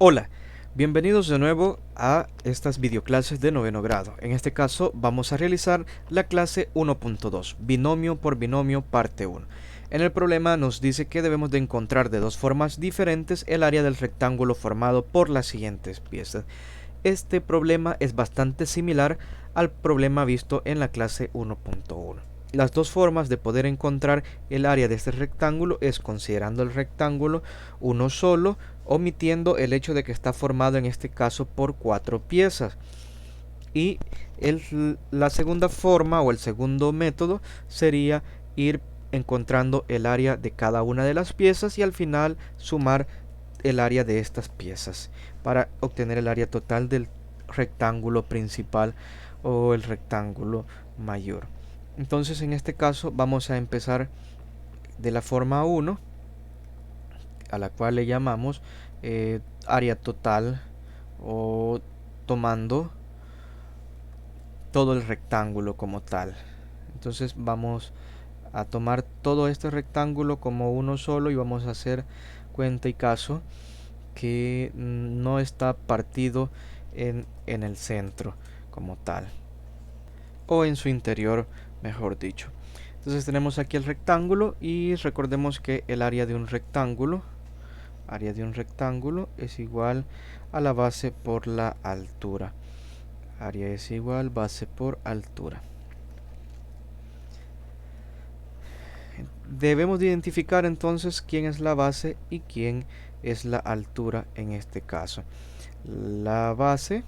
Hola, bienvenidos de nuevo a estas videoclases de noveno grado. En este caso vamos a realizar la clase 1.2, binomio por binomio parte 1. En el problema nos dice que debemos de encontrar de dos formas diferentes el área del rectángulo formado por las siguientes piezas. Este problema es bastante similar al problema visto en la clase 1.1. Las dos formas de poder encontrar el área de este rectángulo es considerando el rectángulo uno solo, omitiendo el hecho de que está formado en este caso por 4 piezas. Y la segunda forma o el segundo método sería ir encontrando el área de cada una de las piezas y al final sumar el área de estas piezas para obtener el área total del rectángulo principal o el rectángulo mayor. Entonces en este caso vamos a empezar de la forma 1, a la cual le llamamos área total, o tomando todo el rectángulo como tal. Entonces vamos a tomar todo este rectángulo como uno solo y vamos a hacer cuenta y caso que no está partido en el centro como tal, o en su interior, mejor dicho. Entonces tenemos aquí el rectángulo y recordemos que el área de un rectángulo es igual a la base por la altura. Área es igual base por altura. Debemos de identificar entonces quién es la base y quién es la altura en este caso. La base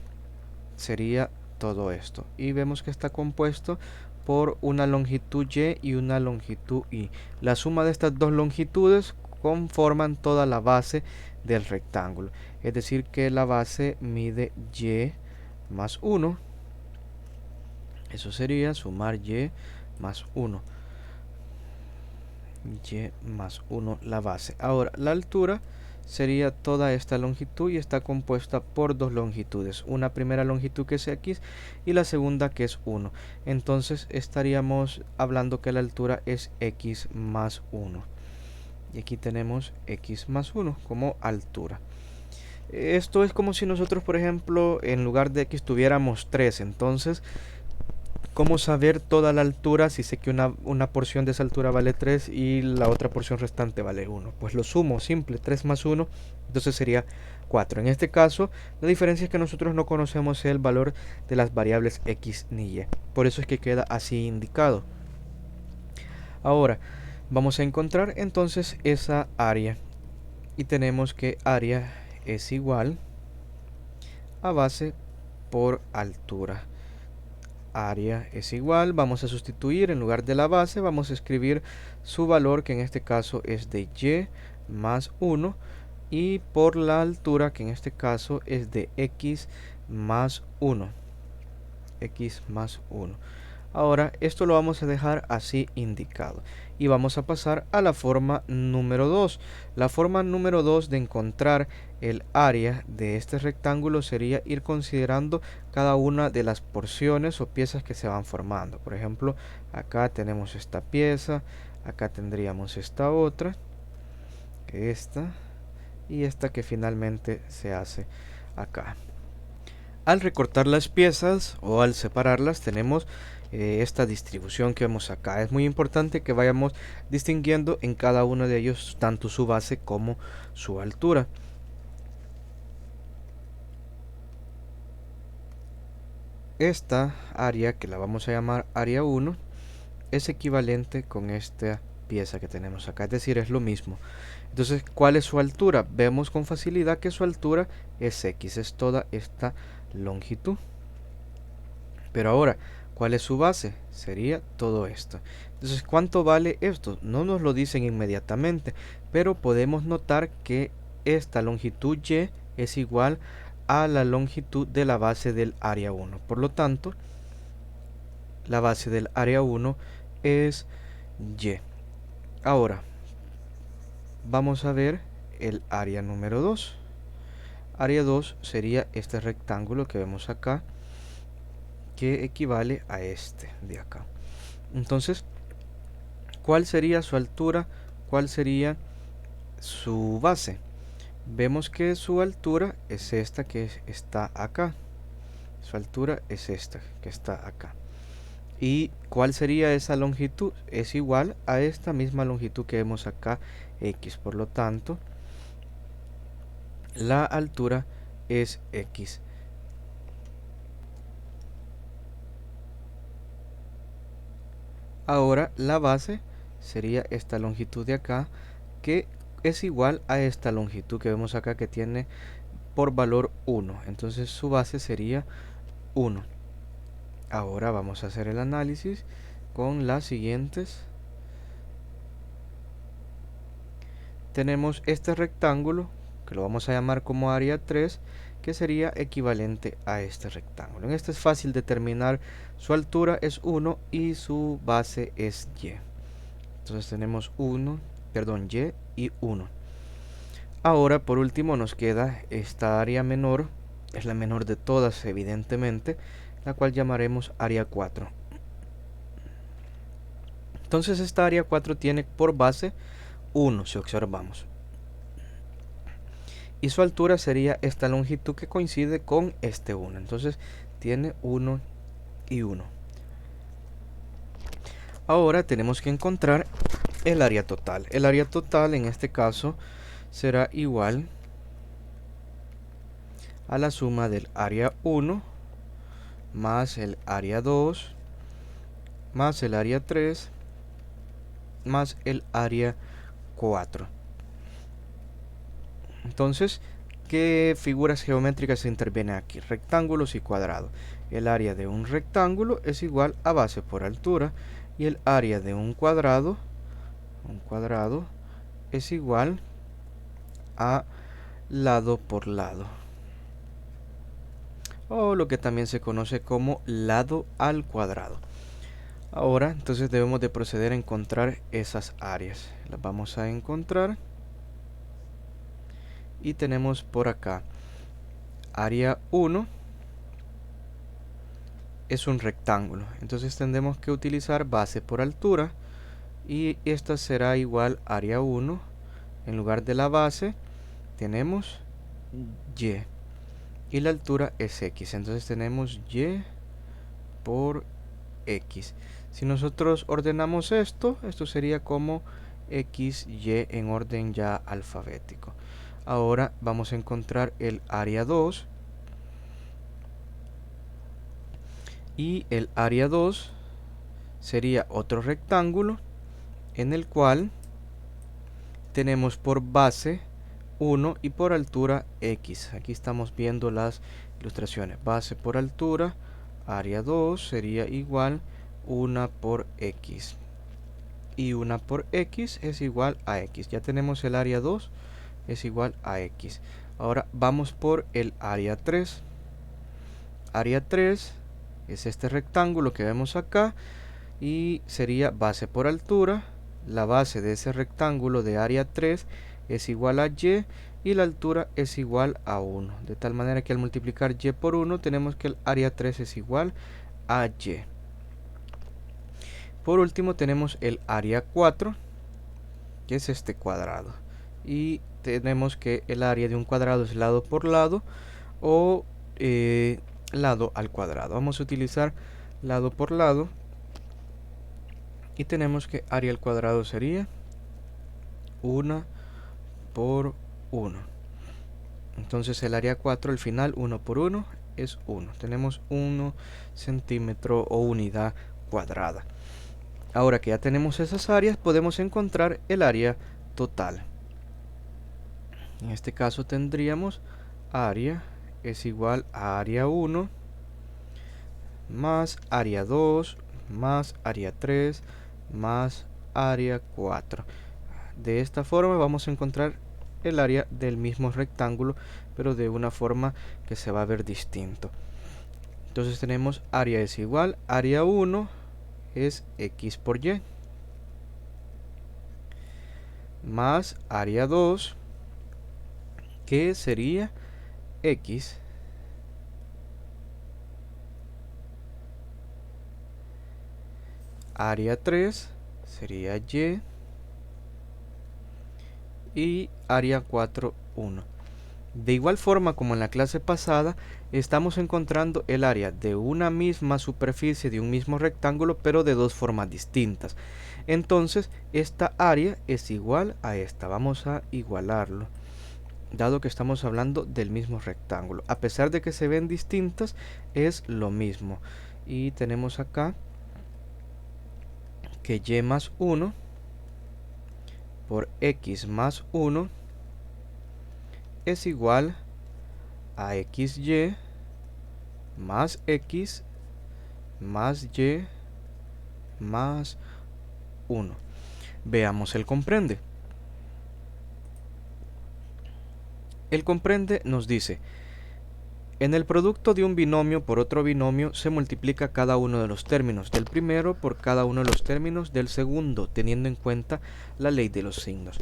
sería todo esto y vemos que está compuesto por una longitud y y una longitud y. La suma de estas dos longitudes conforman toda la base del rectángulo, es decir que la base mide y más 1. Eso sería sumar y más 1, y más 1 la base. Ahora la altura sería toda esta longitud y está compuesta por dos longitudes, una primera longitud que es x y la segunda que es 1. Entonces estaríamos hablando que la altura es x más 1 y aquí tenemos x más 1 como altura. Esto es como si nosotros, por ejemplo, en lugar de x tuviéramos 3. Entonces, ¿cómo saber toda la altura si sé que una porción de esa altura vale 3 y la otra porción restante vale 1? Pues lo sumo, simple, 3 más 1, entonces sería 4. En este caso, la diferencia es que nosotros no conocemos el valor de las variables x ni y. Por eso es que queda así indicado. Ahora, vamos a encontrar entonces esa área. Y tenemos que área es igual a base por altura. Área es igual, vamos a sustituir en lugar de la base, vamos a escribir su valor, que en este caso es de y más 1, y por la altura, que en este caso es de x más 1. X más 1. Ahora esto lo vamos a dejar así indicado y vamos a pasar a la forma número 2. La forma número 2 de encontrar el área de este rectángulo sería ir considerando cada una de las porciones o piezas que se van formando. Por ejemplo, acá tenemos esta pieza, acá tendríamos esta otra, esta y esta que finalmente se hace acá. Al recortar las piezas o al separarlas tenemos esta distribución que vemos acá. Es muy importante que vayamos distinguiendo en cada uno de ellos tanto su base como su altura. Esta área, que la vamos a llamar área 1, es equivalente con esta pieza que tenemos acá, es decir, es lo mismo. Entonces, ¿cuál es su altura? Vemos con facilidad que su altura es x, es toda esta longitud. Pero ahora, ¿cuál es su base? Sería todo esto. Entonces, ¿cuánto vale esto? No nos lo dicen inmediatamente, pero podemos notar que esta longitud y es igual a la longitud de la base del área 1. Por lo tanto, la base del área 1 es y. Ahora, vamos a ver el área número 2. Área 2 sería este rectángulo que vemos acá, que equivale a este de acá. Entonces, ¿cuál sería su altura? ¿Cuál sería su base? vemos que su altura es esta que está acá. Su altura es esta que está acá. ¿Y cuál sería esa longitud? Es igual a esta misma longitud que vemos acá, x. Por lo tanto, la altura es x. Ahora la base sería esta longitud de acá, que es igual a esta longitud que vemos acá, que tiene por valor 1. Entonces su base sería 1. Ahora vamos a hacer el análisis con las siguientes. Tenemos este rectángulo, que lo vamos a llamar como área 3, que sería equivalente a este rectángulo. En este es fácil determinar, su altura es 1 y su base es y. Entonces tenemos y y 1. Ahora por último nos queda esta área menor, es la menor de todas evidentemente, la cual llamaremos área 4. Entonces esta área 4 tiene por base 1, si observamos. Y su altura sería esta longitud que coincide con este 1. Entonces tiene 1 y 1. Ahora tenemos que encontrar el área total. El área total en este caso será igual a la suma del área 1 más el área 2 más el área 3 más el área 4. Entonces, ¿qué figuras geométricas se intervienen aquí? Rectángulos y cuadrados. El área de un rectángulo es igual a base por altura, y el área de un cuadrado es igual a lado por lado, o lo que también se conoce como lado al cuadrado. Ahora entonces debemos de proceder a encontrar esas áreas. Las vamos a encontrar y tenemos por acá área 1 es un rectángulo, entonces tendremos que utilizar base por altura, y esta será igual a área 1. En lugar de la base tenemos y la altura es x, entonces tenemos y por x. Si nosotros ordenamos esto sería como x, y en orden ya alfabético. Ahora vamos a encontrar el área 2, y el área 2 sería otro rectángulo en el cual tenemos por base 1 y por altura x. Aquí estamos viendo las ilustraciones. Base por altura, área 2 sería igual 1 por x. Y 1 por x es igual a x. Ya tenemos el área 2 es igual a x. Ahora vamos por el área 3. Área 3 es este rectángulo que vemos acá, y sería base por altura. La base de ese rectángulo de área 3 es igual a y la altura es igual a 1. De tal manera que al multiplicar y por 1 tenemos que el área 3 es igual a y. Por último tenemos el área 4, que es este cuadrado. Y tenemos que el área de un cuadrado es lado por lado, o lado al cuadrado. Vamos a utilizar lado por lado, y tenemos que área al cuadrado sería 1 por 1. Entonces el área 4 al final 1 por 1 es 1. Tenemos 1 centímetro o unidad cuadrada. Ahora que ya tenemos esas áreas, podemos encontrar el área total. En este caso tendríamos área es igual a área 1 más área 2 más área 3 más área 4. De esta forma vamos a encontrar el área del mismo rectángulo, pero de una forma que se va a ver distinto. Entonces tenemos área es igual, área 1 es x por y, más área 2, que sería x, área 3 sería y área 4, 1. De igual forma como en la clase pasada, estamos encontrando el área de una misma superficie de un mismo rectángulo, pero de dos formas distintas. Entonces, esta área es igual a esta. Vamos a igualarlo, dado que estamos hablando del mismo rectángulo. A pesar de que se ven distintas, es lo mismo. Y tenemos acá que y más 1 por x más 1 es igual a xy más x más y más 1. Veamos el comprende. El comprende nos dice: en el producto de un binomio por otro binomio se multiplica cada uno de los términos del primero por cada uno de los términos del segundo, teniendo en cuenta la ley de los signos.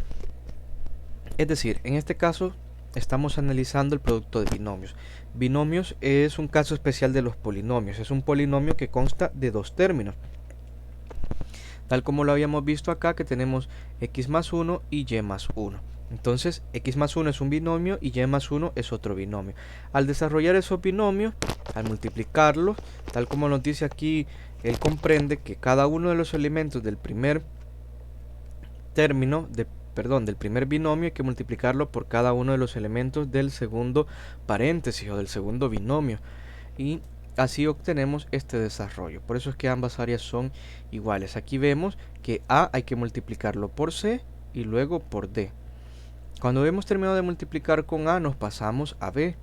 Es decir, en este caso estamos analizando el producto de binomios. Binomios es un caso especial de los polinomios. Es un polinomio que consta de dos términos, tal como lo habíamos visto acá, que tenemos x más 1 y y más 1. Entonces, x más 1 es un binomio y y más 1 es otro binomio. Al desarrollar esos binomios, al multiplicarlos, tal como nos dice aquí, él comprende que cada uno de los elementos del primer término, del primer binomio, hay que multiplicarlo por cada uno de los elementos del segundo paréntesis o del segundo binomio. Y así obtenemos este desarrollo. Por eso es que ambas áreas son iguales. Aquí vemos que A hay que multiplicarlo por C y luego por D. Cuando hemos terminado de multiplicar con A, nos pasamos a B.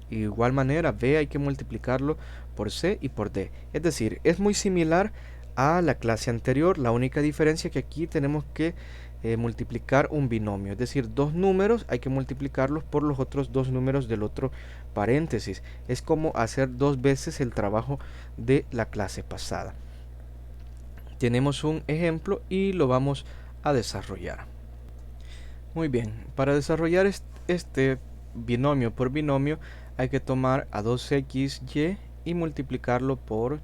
Y de igual manera, B hay que multiplicarlo por C y por D. Es decir, es muy similar a la clase anterior. La única diferencia es que aquí tenemos que multiplicar un binomio. Es decir, dos números hay que multiplicarlos por los otros dos números del otro paréntesis. Es como hacer dos veces el trabajo de la clase pasada. Tenemos un ejemplo y lo vamos a desarrollar. Muy bien, para desarrollar este binomio por binomio hay que tomar a 2xy y multiplicarlo por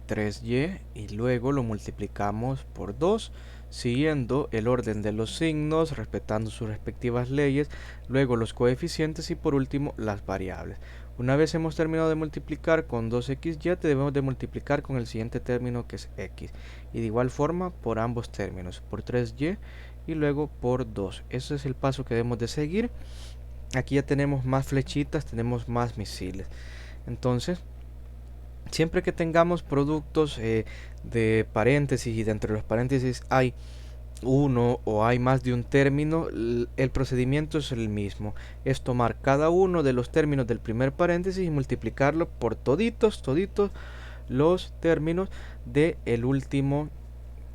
3y y luego lo multiplicamos por 2, siguiendo el orden de los signos, respetando sus respectivas leyes, luego los coeficientes y por último las variables. Una vez hemos terminado de multiplicar con 2xy, debemos de multiplicar con el siguiente término, que es x, y de igual forma por ambos términos, por 3y y luego por 2. Ese es el paso que debemos de seguir. Aquí ya tenemos más flechitas, tenemos más misiles. Entonces, siempre que tengamos productos de paréntesis y dentro de los paréntesis hay uno o hay más de un término, el procedimiento es el mismo. Es tomar cada uno de los términos del primer paréntesis y multiplicarlo por toditos los términos del último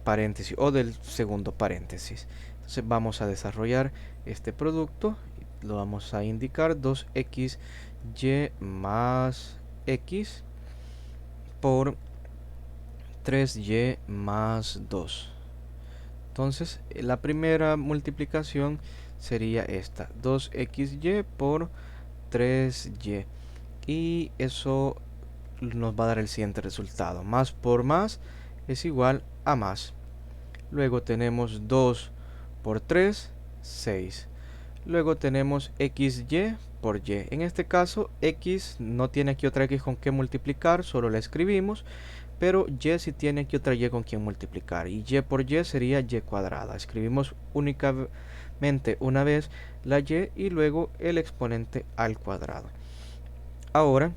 paréntesis o del segundo paréntesis. Entonces vamos a desarrollar este producto. Lo vamos a indicar 2xy más x por 3y más 2. Entonces la primera multiplicación sería esta, 2xy por 3y, y eso nos va a dar el siguiente resultado: más por más es igual a más. Luego tenemos 2 por 3, 6. Luego tenemos xy por y. En este caso, x no tiene aquí otra x con que multiplicar, solo la escribimos. Pero y sí tiene aquí otra y con quien multiplicar. Y y por y sería y cuadrada. Escribimos únicamente una vez la y y luego el exponente al cuadrado. Ahora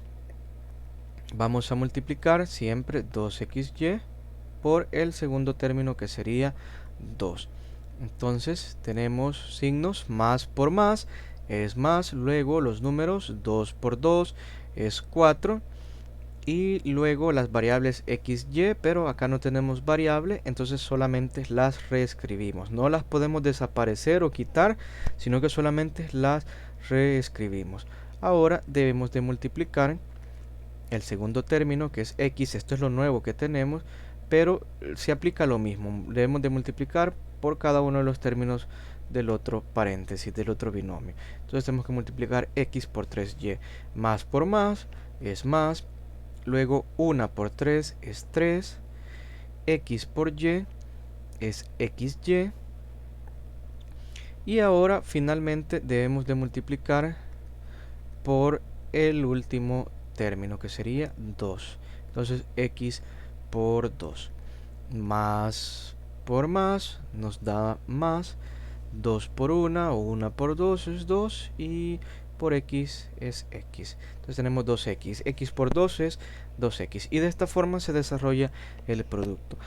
vamos a multiplicar siempre 2xy por el segundo término, que sería 2. Entonces tenemos signos: más por más es más, luego los números 2 por 2 es 4, y luego las variables x, y, pero acá no tenemos variable, entonces solamente las reescribimos. No las podemos desaparecer o quitar, sino que solamente las reescribimos. Ahora debemos de multiplicar el segundo término, que es x. Esto es lo nuevo que tenemos, pero se aplica lo mismo. Debemos de multiplicar por cada uno de los términos del otro paréntesis, del otro binomio. Entonces tenemos que multiplicar x por 3y. Más por más es más, luego 1 por 3 es 3, x por y es xy, Y ahora finalmente debemos de multiplicar por el último término, que sería 2. Entonces x por 2 más por más nos da más. 2 por 1 o 1 por 2 es 2 y por x es x. Entonces tenemos 2x. X por 2 es 2x. Y de esta forma se desarrolla el producto.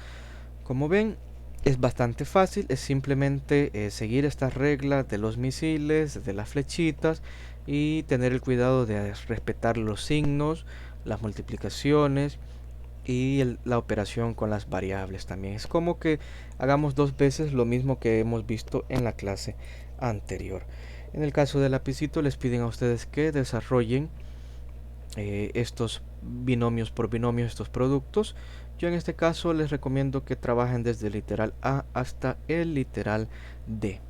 Como ven, es bastante fácil. Es simplemente seguir estas reglas de los misiles, de las flechitas, y tener el cuidado de respetar los signos, las multiplicaciones y la operación con las variables también. Es como que hagamos dos veces lo mismo que hemos visto en la clase anterior. En el caso del lapicito les piden a ustedes que desarrollen estos binomios por binomios, estos productos. Yo en este caso les recomiendo que trabajen desde el literal A hasta el literal D.